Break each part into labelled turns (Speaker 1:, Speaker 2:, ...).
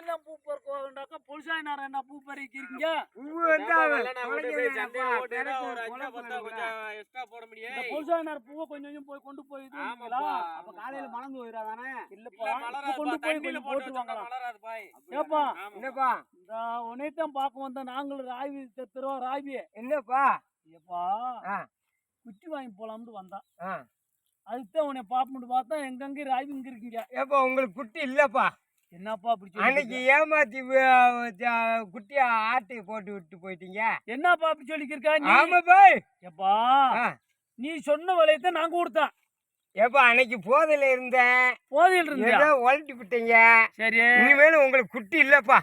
Speaker 1: காலையில பூ பறிக்கோண்டாக்கா புதுசாக நேரம் என்ன பூ பறிக்கிறீங்க? புதுசாக நேரம் பூவை கொஞ்சம் போய் கொண்டு போய்
Speaker 2: அப்ப காலையில மலர்ந்து போயிடாதானே?
Speaker 1: இல்லப்பா கொண்டு போய் போட்டுருவாங்களா? ஏப்பா
Speaker 2: என்னப்பா
Speaker 1: இந்த உனைத்தான் பார்க்க வந்தா நாங்களும் ராவி தருவோம். ராவி
Speaker 2: என்னப்பா
Speaker 1: ஏப்பா குட்டி வாங்கி போலாம்னு வந்தான். அதுதான் உன்னை பாப்பட்டு பார்த்தா எங்கங்க ராவி இங்க இருக்கீங்க.
Speaker 2: ஏப்பா உங்களுக்கு குட்டி இல்லப்பா.
Speaker 1: என்னப்பா அப்படி
Speaker 2: அன்னைக்கு ஏமாத்தி குட்டியா ஆட்டி போட்டு விட்டு போயிட்டீங்க.
Speaker 1: என்னப்பா அப்படி சொல்லிக்கிருக்கா?
Speaker 2: ஆமாப்பா.
Speaker 1: ஏப்பா நீ சொன்ன விலையத்தான் நாங்க கொடுத்தோம்.
Speaker 2: ஏப்பா அன்னைக்கு போதையில இருந்தேன்.
Speaker 1: போதையில் இருந்தேன்
Speaker 2: உழட்டி விட்டீங்க.
Speaker 1: சரி
Speaker 2: இனிமேலும் உங்களுக்கு குட்டி இல்லப்பா.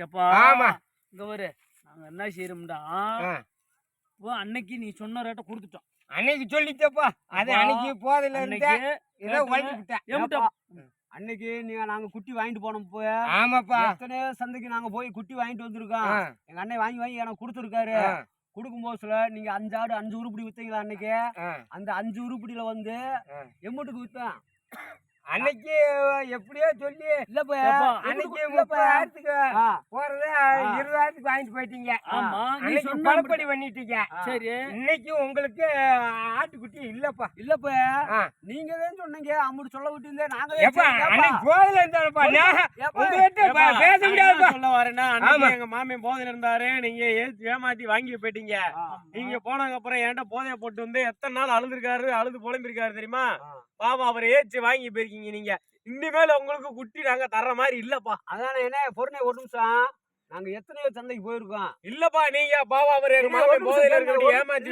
Speaker 1: ஏப்பா
Speaker 2: ஆமா
Speaker 1: இங்க வரு. நாங்க என்ன செய்யறோம்டா, அன்னைக்கு நீ சொன்ன ரேட்டை கொடுத்துட்டோம்.
Speaker 2: அன்னைக்கு சொல்லிட்டப்பா. அது அன்னைக்கு போதையில இருந்தேன். ஏதோ உழட்டி விட்டேன்.
Speaker 3: அன்னைக்கு நாங்க குட்டி வாங்கிட்டு போனோம். போய்
Speaker 2: ஆமாப்பா
Speaker 3: எத்தனையோ சந்தைக்கு நாங்க போய் குட்டி வாங்கிட்டு வந்திருக்கோம். எங்க அண்ணன் வாங்கி எனக்கு கொடுத்துருக்காரு. கொடுக்கும் போதுல நீங்க 5 ஆடு 5 உருப்படி வித்தீங்களா? அன்னைக்கு அந்த 5 உருப்படியில வந்து எம்மட்டுக்கு வித்தேன்.
Speaker 2: அன்னைக்கு எப்படியோ சொல்லி
Speaker 3: இல்லப்பா
Speaker 2: அன்னைக்கு 30,000க்கு போறது 20,000க்கு வாங்கிட்டு போயிட்டீங்க. பழப்படி பண்ணிட்டீங்க.
Speaker 1: சரி
Speaker 2: இன்னைக்கு உங்களுக்கு ஆட்டுக்குட்டி இல்லப்பா.
Speaker 3: இல்லப்பா நீங்க தான் சொன்னீங்க. அம்முட்டு சொல்ல விட்டு நாங்க
Speaker 2: போதில இருந்தாப்பா பேச முடியாது.
Speaker 4: சொல்ல வரேன்னா எங்க மாமியா போதையில இருந்தாரு. நீங்க ஏமாத்தி வாங்கி போயிட்டீங்க. நீங்க போனதுக்கு அப்புறம் என்கிட்ட போதைய போட்டு வந்து எத்தனை நாள் அழுதுருக்காரு, அழுது புலம்பிருக்காரு தெரியுமா? பாபா அவரை ஏச்சு வாங்கி போயிருக்கீங்க. நீங்க இனிமேல உங்களுக்கு குட்டி நாங்க தர்ற மாதிரி இல்லப்பா.
Speaker 3: அதான என்ன பொறுமை ஒரு நிமிஷம். நாங்க எத்தனையோ சந்தைக்கு போயிருக்கோம்.
Speaker 4: இல்லப்பா நீங்க பாபா அவர் ஏமாத்தி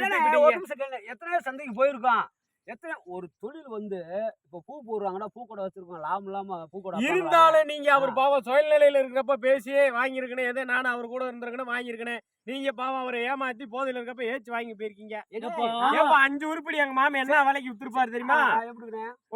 Speaker 3: எத்தனையோ சந்தைக்கு போயிருக்கோம். எத்தனை ஒரு தொழில் வந்து இப்ப பூ போடுறாங்கன்னா பூ கூட வச்சிருக்கோம். லாபம் இல்லாம பூ கூட
Speaker 4: இருந்தாலும் நீங்க அவர் பாவம் சுய நிலையில இருக்கிறப்ப பேசியே வாங்கியிருக்கணும். எதோ நானும் அவர் கூட இருந்திருக்கணும் வாங்கியிருக்கணும். நீங்க பாவம் அவரை ஏமாத்தி போதையில இருக்கப்ப ஏச்சு வாங்கி போயிருக்கீங்க. 5 உருப்படி எங்க மாமி என்ன விலைக்கு வித்துருப்பாரு தெரியுமா?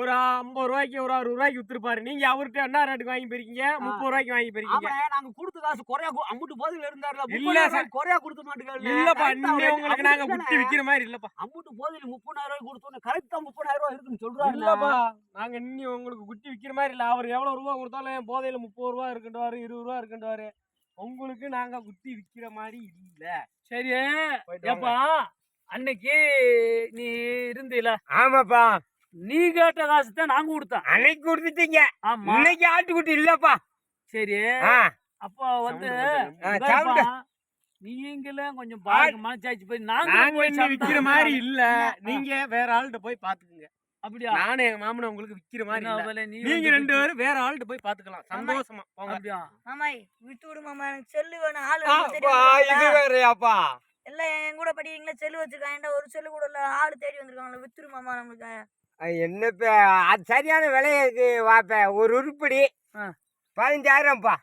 Speaker 4: ஒரு 50 ரூபாய்க்கு ஒரு 60 ரூபாய்க்கு வித்துருப்பாரு. நீங்க அவர்கிட்ட என்ன ரேட்டுக்கு வாங்கி போயிருக்கீங்க? 30 ரூபாய்க்கு வாங்கி போயிருக்கீங்க.
Speaker 3: நாங்க கொடுத்த காசு குறையா அம்புட்டு போதையில இருந்தாருல.
Speaker 4: இல்ல
Speaker 3: குறையா கொடுக்க மாட்டேங்க.
Speaker 4: இல்லப்பா உங்களுக்கு நாங்க குட்டி விக்கிற மாதிரி இல்லப்பா.
Speaker 3: அம்புட்டு போதையில 30,000 ரூபாய் கொடுத்தோம். கரெக்டா 30,000 ரூபாய் இருக்குன்னு சொல்றாரு.
Speaker 4: இல்லப்பா நாங்க இன்னும் உங்களுக்கு குட்டி விக்கிற மாதிரி இல்ல. அவர் எவ்வளவு ரூபாய் கொடுத்தாலும் போதையில 30 ரூபாய் இருக்குன்றாரு, 20 ரூபாய் இருக்குன்றாரு. உங்களுக்கு நாங்க குட்டி விக்கிற மாதிரி இல்ல.
Speaker 1: சரி ஏப்பா அன்னைக்கு நீ இருந்தீல?
Speaker 2: ஆமாப்பா
Speaker 1: நீ கேட்ட காசு தான் நாங்க கொடுத்தோம்.
Speaker 2: அன்னைக்கு கொடுத்துட்டீங்க.
Speaker 1: ஆமா
Speaker 2: இன்னைக்கு ஆட்டுக்குட்டி இல்லப்பா.
Speaker 1: சரி அப்போ வந்து நீங்களும் கொஞ்சம் பாருங்க மனசாச்சு போய்
Speaker 4: நாங்க விக்கிற மாதிரி இல்ல. நீங்க வேற ஆள்கிட்ட போய் பாத்துக்குங்க.
Speaker 1: அப்படியா?
Speaker 4: நானும் எங்க மாமனும் உங்களுக்கு விக்கிற மாதிரி இல்ல. நீங்க 2 பேரும் வேற ஆள்கிட்ட போய் பாத்துக்கலாம் சந்தோஷமா.
Speaker 1: அப்படியா?
Speaker 5: மாமாய் விட்டு விடு மாமா. எனக்கு செல்லு வேணும். ஆளு
Speaker 2: இது வேறயாப்பா.
Speaker 5: எல்லாம் என் கூட படிக்கிறீங்களா? செல்லு வச்சிருக்காங்க. ஒரு செல்லு கூட இல்ல. ஆளு தேடி வந்திருக்காங்களா? வித்துரு மாமா நம்மளுக்கு.
Speaker 2: என்னப்பா அது சரியான விலைக்கு வாப்ப. ஒரு உருப்படி 15,000பா.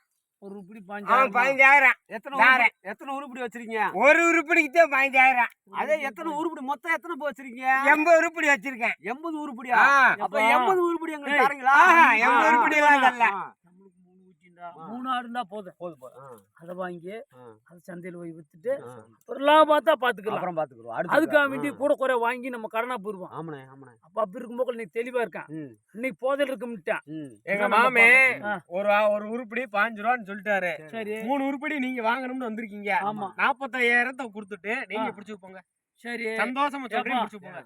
Speaker 1: ஒரு உருப்படி
Speaker 2: 15,000.
Speaker 3: எத்தனை உருப்படி வச்சிருக்கீங்க?
Speaker 2: ஒரு உருப்படிக்கு தான் 15,000.
Speaker 3: அதே எத்தனை உருப்படி மொத்தம் எத்தனை வச்சிருக்கீங்க?
Speaker 2: 80 உருப்படி வச்சிருக்கேன்.
Speaker 3: 80 உருப்படியா? அப்ப 80 உருப்படி எங்களுக்கு தரீங்களா?
Speaker 2: 80 உருப்படி எல்லாம் இல்ல.
Speaker 1: 3 ஆடுனா போதும். அதை வாங்கி அது சந்தையில் போய் வித்துட்டு ஒரு லாபத்தா பாத்துக்கலாம்.
Speaker 3: அப்புறம் பாத்துக்கிறோம்.
Speaker 1: அதுக்காக வேண்டி கூட குறை வாங்கி நம்ம கடனா போயிருவோம்.
Speaker 3: ஆமாண்ணே.
Speaker 1: அப்ப அப்படி இருக்கும்போது நீ தெளிவா இருக்கான். இன்னைக்கு போதையில் இருக்க
Speaker 4: எங்க மாமே ஒரு உருப்படி 5 ரூபான்னு சொல்லிட்டாரு.
Speaker 1: சரி
Speaker 4: 3 உருப்படி நீங்க வாங்கணும்னு வந்திருக்கீங்க. 45,000 கொடுத்துட்டு நீங்க பிடிச்சு போங்க.
Speaker 1: சரி
Speaker 4: சந்தோஷமா சொல்றீங்க பிடிச்சு போங்க.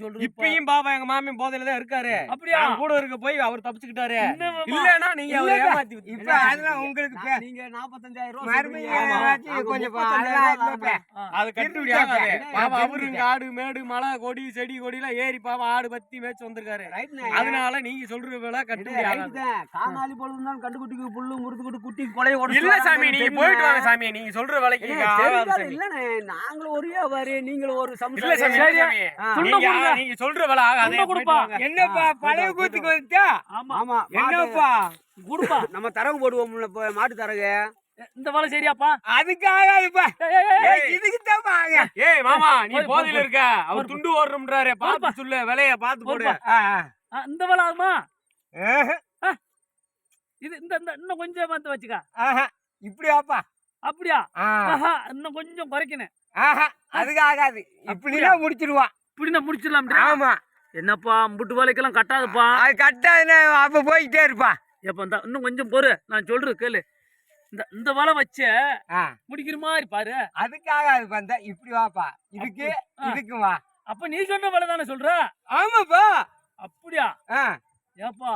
Speaker 1: சொல்றேன்
Speaker 4: இப்பயும் பாபா எங்க மாமி போதையில தான் இருக்காரு.
Speaker 1: அப்படியா?
Speaker 4: கூட இருக்க போய் அவர் தப்பிச்சுக்கிட்டாரு. இல்லன்னா நீங்க அவரை ஏமாத்தி
Speaker 2: இப்ப அதெல்லாம் உங்களுக்கு
Speaker 3: நீங்க 45,000 ரூபாய்
Speaker 2: மறுபடியும் கொஞ்சம்
Speaker 4: அது கட்டுப்படி ஆகாது. பாபா அவரு இங்க ஆடு மேடு மலை கொடி செடி கொடி எல்லாம் ஏறி பாவா ஆடு பத்தி மேய்ச்சி வந்திருக்காரு. அதனால நீங்க சொல்ற வேலை கட்டுப்படி ஆகாது.
Speaker 3: காமாலி போல இருந்தாலும் கண்டுக்குட்டிக்கு புல்லு முறுத்து குட்டி கொலைய ஓட
Speaker 4: இல்ல சாமி நீங்க போயிட்டு வாங்க சாமி. நீங்க சொல்ற வேலைக்கு
Speaker 3: இல்லண்ணே. நாங்களும் ஒரு வியாபாரி நீங்களும் ஒரு
Speaker 4: இல்ல சாமி. நீங்க சொல்ற வேலை ஆகாது.
Speaker 2: என்னப்பா பழைய கூத்துக்கு வந்துட்டா?
Speaker 3: ஆமா
Speaker 2: என்னப்பா
Speaker 3: குடுப்பா நம்ம தரகு போடுவோம்ல மாட்டு தரகு.
Speaker 1: இந்த வேலை சரியாப்பா?
Speaker 2: அதுக்கு ஆகாதுப்பா. இதுக்கு தான்.
Speaker 4: ஏய் மாமா நீ போதையில இருக்க. அவர் துண்டு ஓடுறோம்ன்றாரு. பாத்து சொல்லு விலைய பாத்து போடு.
Speaker 1: இந்த வேலை ஆகுமா? இது இந்த இன்னும் கொஞ்சம் பார்த்து வச்சுக்க.
Speaker 2: இப்படியாப்பா?
Speaker 1: அப்படியா? இன்னும் கொஞ்சம் குறைக்கணும்.
Speaker 2: அதுக்கு ஆகாது. இப்படிதான் முடிச்சிருவான்.
Speaker 1: இப்படின்னா முடிச்சிடலாம்.
Speaker 2: ஆமா.
Speaker 1: என்னப்பா முட்டு வேலைக்கெல்லாம் கட்டாதுப்பா.
Speaker 2: அது கட்டாதுன்னு அப்ப போய்கிட்டே இருப்பா.
Speaker 1: எப்ப இன்னும் கொஞ்சம் பொறு. நான் சொல்றது கேளு. இந்த வலை வச்சு
Speaker 2: ஆ,
Speaker 1: முடிக்கிற மாதிரி பாரு.
Speaker 2: அதுக்காக அது வந்த இப்படி வாப்பா இதுக்கு இதுக்கு வா.
Speaker 1: அப்ப நீ சொன்ன வலை தானே சொல்ற?
Speaker 2: ஆமாப்பா.
Speaker 1: அப்படியா?
Speaker 2: ஆ,
Speaker 1: ஏப்பா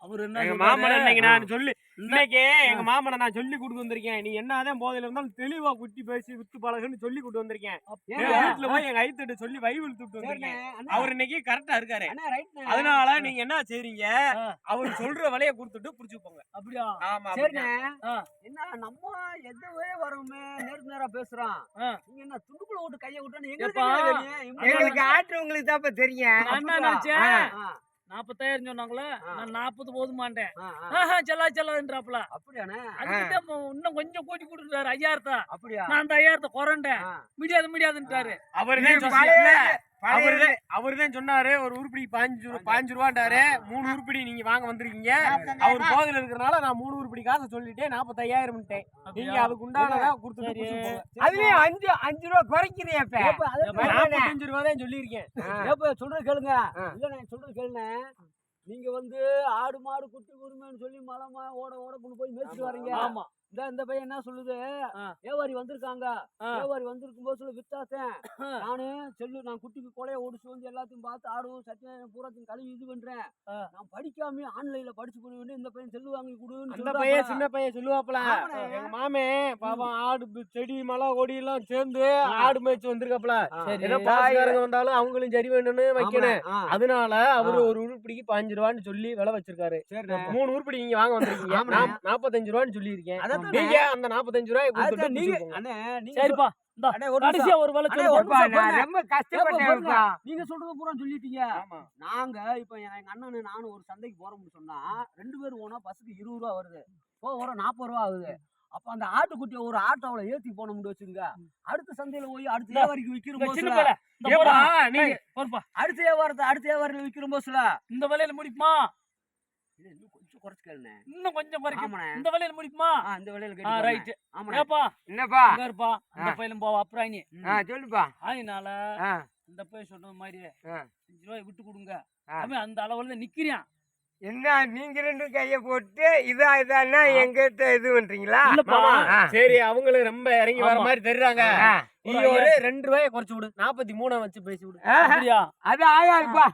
Speaker 1: அவரு என்ன
Speaker 4: எங்க
Speaker 1: சொல்றாரு?
Speaker 4: மாமனை இன்னைக்கு நான் சொல்லி இன்னைக்கு எங்க மாமனை நான் சொல்லி கொடுத்து வந்திருக்கேன். நீ என்னதான் போதையில இருந்தாலும் தெளிவா குட்டி பேசி வித்து பழகுன்னு சொல்லி கொடுத்து வந்திருக்கேன்.
Speaker 3: ஏங்க?
Speaker 4: வீட்டுல போய் எங்க ஐத்திட்ட சொல்லி வயிறு விட்டு வந்திருக்கேன். அவர் இன்னைக்கு கரெக்டா இருக்காரு.
Speaker 3: அண்ணா, ரைட்ண்ணே.
Speaker 4: அதனால நீங்க என்ன செய்றீங்க,
Speaker 1: ஆ.
Speaker 4: அவர் சொல்ற வலைய கொடுத்துட்டு புடிச்சு போங்க.
Speaker 1: அப்படியா?
Speaker 4: ஆமா
Speaker 3: சரிண்ணே.
Speaker 1: ஆ.
Speaker 3: என்ன நம்ம எந்த வே வரோமே நேருக்கு நேரா பேசுறோம்.
Speaker 1: ஆ.
Speaker 3: நீங்க என்ன துண்டுக்குள்ள விட்டு கையை விட்டா
Speaker 1: ஏப்பா.
Speaker 2: எங்களுக்கு ஆட்டுறவங்களுக்கு தான்ப்பா தெரியும்.
Speaker 1: நான் என்ன நினைச்சேன்?
Speaker 3: ஆ.
Speaker 1: 40,000 சொன்னாங்களே, நான் 40 போதுமாண்டேன்.
Speaker 3: ஆ.
Speaker 1: செல்லாதுன்றாப்ல.
Speaker 3: அப்படியாண்ணே?
Speaker 1: அதுக்கிட்ட இன்னும் கொஞ்சம் கூட்டி கொடுத்துட்டாரு 5,000.
Speaker 3: அப்படியா?
Speaker 1: நான் அந்த 5,000 குறண்டேன்.
Speaker 3: ஆ.
Speaker 1: முடியாதுன்ட்டாரு.
Speaker 4: அவருதான் சொன்னாரு ஒரு உருப்படி 5 ரூபாண்டாரு. 3 உருப்படி நீங்க வாங்க வந்திருக்கீங்க. அவர் போதையில இருக்கிறனால நான் 3 உருப்படி காசை சொல்லிட்டேன் 45,000. நீங்க அதுக்கு உண்டானதா கொடுத்துட்டு புடிச்சு போங்க.
Speaker 2: அதுலயும் 5 ரூபா குறைக்கிறேன்.
Speaker 3: ஏப்பா, அதை
Speaker 4: 45 ரூபா தான் சொல்லியிருக்கேன்.
Speaker 3: ஏப்பா, சொல்றது கேளுங்க. இல்ல நான் சொல்றது கேளுங்க. நீங்க ஆடு மாடு குட்டி உரிமைன்னு சொல்லி மலமா ஓட கொண்டு போய் மேய்ச்சிட்டு வரீங்க.
Speaker 1: ஆமா.
Speaker 3: இந்த பையன் என்ன சொல்லுது, வியாபாரி வந்திருக்காங்க, வியாபாரி வந்திருக்கும் போது சொல்லி வித்தாத்தேன். நானு நான் குட்டிக்கு கொலைய ஒடிச்சு வந்து எல்லாத்தையும் பார்த்து ஆடும் சத்தியம் பூராத்தையும் கழுவி இது பண்றேன். நான் படிக்காம ஆன்லைன்ல படிச்சு கொடுவேன்னு இந்த பையன் செல்லு வாங்கி கொடுன்னு
Speaker 4: அந்த பையன் சின்ன பையன் சொல்லுவாப்ல. எங்க மாமே பாவம் ஆடு செடி மலை கொடி எல்லாம் சேர்ந்து ஆடு மேய்ச்சி வந்திருக்காப்ல. ஏதோ பாசுகாரங்க வந்தாலும் அவங்களும் சரி வேணும்னு வைக்கணும். அதனால அவரு ஒரு உருப்படிக்கு 5 ரூபான்னு சொல்லி விலை வச்சிருக்காரு. 3 உருப்படி நீங்க வாங்க வந்திருக்கீங்க. 45 ரூபான்னு சொல்லியிருக்கேன். நீங்க அந்த 45 ரூபாய் கொடுத்துட்டு
Speaker 3: நீங்க
Speaker 1: சரிப்பா. கடைசியா ஒரு வலை
Speaker 2: ரொம்ப கஷ்டப்பட்டேன்ப்பா.
Speaker 3: நீங்க சொல்றது பூரா சொல்லிட்டீங்க. நாங்க இப்ப எங்க அண்ணனு நானும் ஒரு சந்தைக்கு போறோம்னு சொன்னா 2 பேரும் போனா பஸ்ஸுக்கு 20 ரூபா வருது. வர 40 ரூபா ஆகுது. அப்ப அந்த ஆட்டுக்குட்டிய ஒரு ஆட்டோல ஏத்தி போனோம்னு வச்சுங்க, அடுத்த சந்தையில போய் அடுத்த வியாபாரிக்கு விக்கிற போதுல அடுத்த வியாபாரத்துல விக்கிற போதுல
Speaker 1: இந்த விலையில முடிக்குமா?
Speaker 3: இன்னும் கொஞ்சம் குறைச்சு கேளுண்ணே.
Speaker 1: இன்னும் கொஞ்சம் குறைக்கும். இந்த விலையில முடிக்குமா?
Speaker 3: இந்த விலையில
Speaker 1: ரைட்.
Speaker 3: ஆமாண்ணே.
Speaker 1: ஏப்பா
Speaker 2: என்னப்பா
Speaker 1: இருப்பா இந்த பையலும் போவா அப்புறம் நீ
Speaker 2: சொல்லுப்பா.
Speaker 1: அதனால இந்த பையன் சொன்னது மாதிரி 5 ரூபாய் விட்டு கொடுங்க. அவன் அந்த அளவுல தான் நிக்கிறான்.
Speaker 2: என்ன நீங்க 2 கைய போட்டு இதான்னா எங்கிட்ட இது பண்றீங்களா?
Speaker 4: சரி அவங்களும் ரொம்ப இறங்கி வர மாதிரி தெரியுறாங்க. நீ ஒரு 2 ரூபாயை குறைச்சு விடு. 43 வச்சு பேசி விடு.
Speaker 1: அப்படியா?
Speaker 2: அது ஆயாதுப்பா.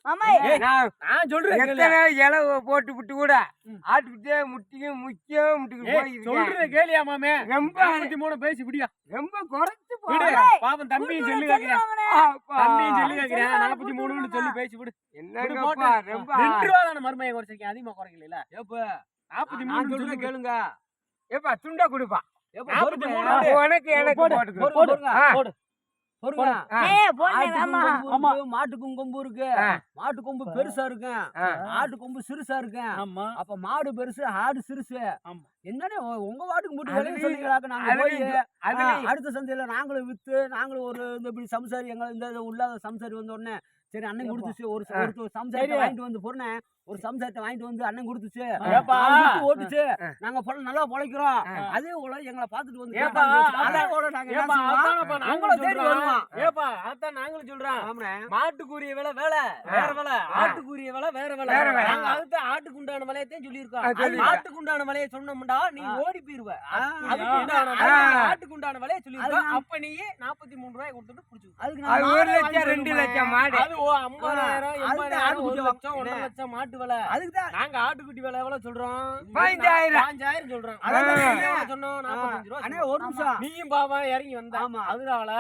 Speaker 4: நான் சொல்றேன்
Speaker 2: எத்தனை இலவ போட்டு விட்டு கூட ஆட்டுக்கிட்டே முட்டியும் முக்கியம்
Speaker 4: சொல்ற கேளியா மாமே.
Speaker 2: ரொம்ப
Speaker 4: 43 பேசி விடியா.
Speaker 2: ரொம்ப குறைச்சு
Speaker 4: பாவம் தம்பியும் சொல்லி கேக்குறேன். 43 சொல்லி பேசி விடு.
Speaker 2: என்னப்பா ரொம்ப
Speaker 4: 2 ரூபா தான மர்மையை குறைச்சிருக்கேன். அதிகமா குறைக்கல.
Speaker 3: ஏப்பா
Speaker 4: 43
Speaker 3: சொல்றது கேளுங்க.
Speaker 2: ஏப்பா துண்டா கொடுப்பா.
Speaker 4: 43
Speaker 2: உனக்கு எனக்கு
Speaker 3: போடு.
Speaker 5: ஆமா.
Speaker 3: மாட்டுக்கும் கொம்பு இருக்கு. மாட்டு கொம்பு பெருசா இருக்கு, ஆட்டு கொம்பு சிறுசா இருக்கு. அப்ப மாடு பெருசு ஆடு சிறுசு. என்னன்னு உங்க வாட்டுக்கு மட்டும் விலையை சொல்லிக்கிறாங்க. நாங்க போய் அடுத்த சந்தையில நாங்களும் வித்து நாங்களும் ஒரு இப்படி சம்சாரி எங்க இந்த உள்ளாத சம்சாரி வந்த உடனே சரி அண்ணன் கொடுத்துச்சு. ஒரு சம்சாரத்தை வாங்கிட்டு வந்து பொண்ணு ஒரு சம்சாரத்தை வாங்கிட்டு வந்து அண்ணன் கொடுத்துச்சு. ஓட்டுச்சு. நாங்க நல்லா பொழைக்கிறோம். அதே போல எங்களை பாத்துட்டு வந்து
Speaker 4: நாங்களும் சொல்றோம். மாட்டுக்குரிய விலை வேற விலை, ஆட்டுக்குரிய விலை வேற விலை. ஆட்டுக்கு உண்டான விலையத்தையும் சொல்லியிருக்கோம். ஆட்டுக்கு உண்டான விலையை சொன்னோம்டா நீ ஓடி போயிருவ. ஆட்டுக்கு உண்டான விலையை சொல்லியிருக்கோம். அப்ப நீ 43 ரூபாய் கொடுத்துட்டு புடிச்சு.
Speaker 2: அதுக்கு 1 லட்சம் 2 லட்சம் மாடு.
Speaker 4: 50,000 80,000 1 லட்சம் 1.5 லட்சம் மாட்டு விலை.
Speaker 3: அதுக்குதான்
Speaker 4: நாங்க ஆட்டுக்குட்டி விலை எவ்வளவு சொல்றோம்?
Speaker 2: 5,000
Speaker 4: சொல்றோம். சொன்னோம் 45 ரூபா.
Speaker 3: அண்ணே ஒரு நிமிஷம்
Speaker 4: நீயும் பாவம் இறங்கி வந்தா. அதனால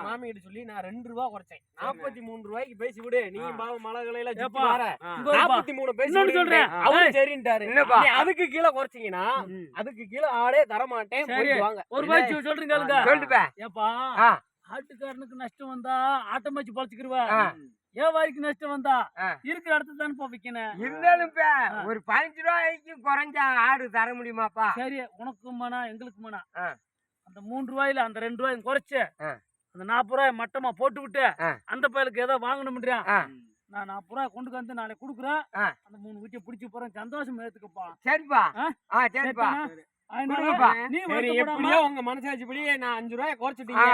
Speaker 4: மாமி கிட்ட சொல்லி நான் 2 ரூபா குறைச்சேன். 43 ரூபாய்க்கு பேசி விடு. நீயும் பாவம் மலைகளையில சுத்தி வர 43 பேசி சொல்றேன். அவரு சரின்ட்டாரு. அதுக்கு கீழே குறைச்சீங்கன்னா அதுக்கு கீழே ஆடே தர மாட்டேன். போயிடுவாங்க.
Speaker 1: ஒரு ரூபாய் சொல்றீங்க.
Speaker 2: சொல்லுப்பா.
Speaker 1: ஏப்பா ஆட்டுக்காரனுக்கு நஷ்டம் வந்தா ஆட்டம் வச்சு பழச்சுக்கிருவா. வியாபாரிக்கு நஷ்டம் வந்தா இருக்கிற இடத்துல தானே வைக்கணும்.
Speaker 2: இருந்தாலும் ஒரு 15 ரூபாய்க்கு குறைஞ்சா ஆடு தர முடியுமாப்பா?
Speaker 1: சரி உனக்கும் மனா எங்களுக்கும் மனா. அந்த 3 ரூபாயில அந்த 2 ரூபாயும் குறைச்சு அந்த 40 ரூபாய் மட்டமா போட்டு விட்டு அந்த பயலுக்கு ஏதோ வாங்கணும்ன்றான். நான் 40 ரூபாய் கொண்டு வந்து நாளை கொடுக்குறேன். அந்த 3 வீட்டை பிடிச்சி போறேன். சந்தோஷம் ஏத்துக்கப்பா.
Speaker 2: சரிப்பா. சரிப்பா.
Speaker 4: உங்க மனசாட்சிப்படி நான் 5 ரூபாய் குறைச்சிட்டீங்க.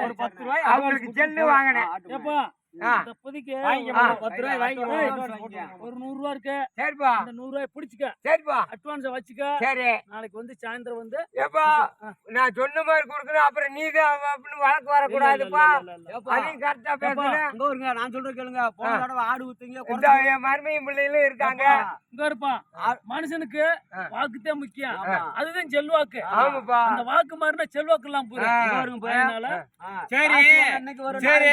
Speaker 2: ஒரு 10 ரூபாய் அவங்களுக்கு செல்லு வாங்கினேன்.
Speaker 1: இந்த இப்போதைக்கு
Speaker 4: வாங்கிக்க 10 ரூபாய் வாங்கி
Speaker 1: ஏய்,
Speaker 4: advance போட்டுருங்க.
Speaker 1: ஒரு 100 ரூபா இருக்கு
Speaker 2: சரிப்பா
Speaker 1: அந்த 100 ரூபாய் பிடிச்சுக்க
Speaker 2: சரிப்பா
Speaker 1: அட்வான்ஸை வச்சுக்க
Speaker 2: சரி
Speaker 1: நாளைக்கு வந்து சாயந்தரம் வந்து
Speaker 2: ஏப்பா நான் சொன்ன மாதிரி கொடுக்கணும் அப்புறம் நீதான் அப்படின்னு வழக்கு வரக்கூடாதுப்பா அதையும் கரெக்டா பேசுறேன்
Speaker 3: அங்க வருங்க நான் சொல்றேன் கேளுங்க போன தடவை ஆடு ஊத்துங்க
Speaker 2: இந்த என் மருமையும் பிள்ளைகளும் இருக்காங்க
Speaker 1: இங்க இருப்பான் மனுஷனுக்கு வாக்குதான் முக்கியம்
Speaker 3: ஆமா.
Speaker 1: அதுதான் செல்வாக்கு
Speaker 2: ஆமாப்பா
Speaker 1: அந்த வாக்கு மாதிரினா செல்வாக்கு எல்லாம் அதனால
Speaker 2: சரி
Speaker 3: இன்னைக்கு வரும்
Speaker 2: சரி.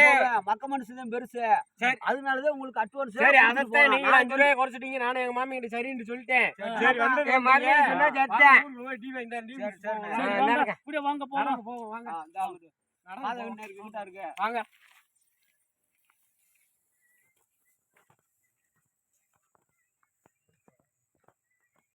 Speaker 3: மக்க மனுஷன் தான் பெருசு
Speaker 2: சரி.
Speaker 3: அதனாலதான் உங்களுக்கு அட்வான்ஸ்
Speaker 4: சரி அதத்தான் நீங்க 5 ரூபாய் குறைச்சிட்டீங்க நானும் எங்க மாமி கிட்ட சரின்னு சொல்லிட்டேன் சரி வந்து
Speaker 2: என் மருமையை சொன்னா சத்தேன்.
Speaker 1: சரி, வாங்க. இப்படியே வாங்க போலாம்
Speaker 4: வாங்க
Speaker 3: இருக்கு
Speaker 4: வாங்க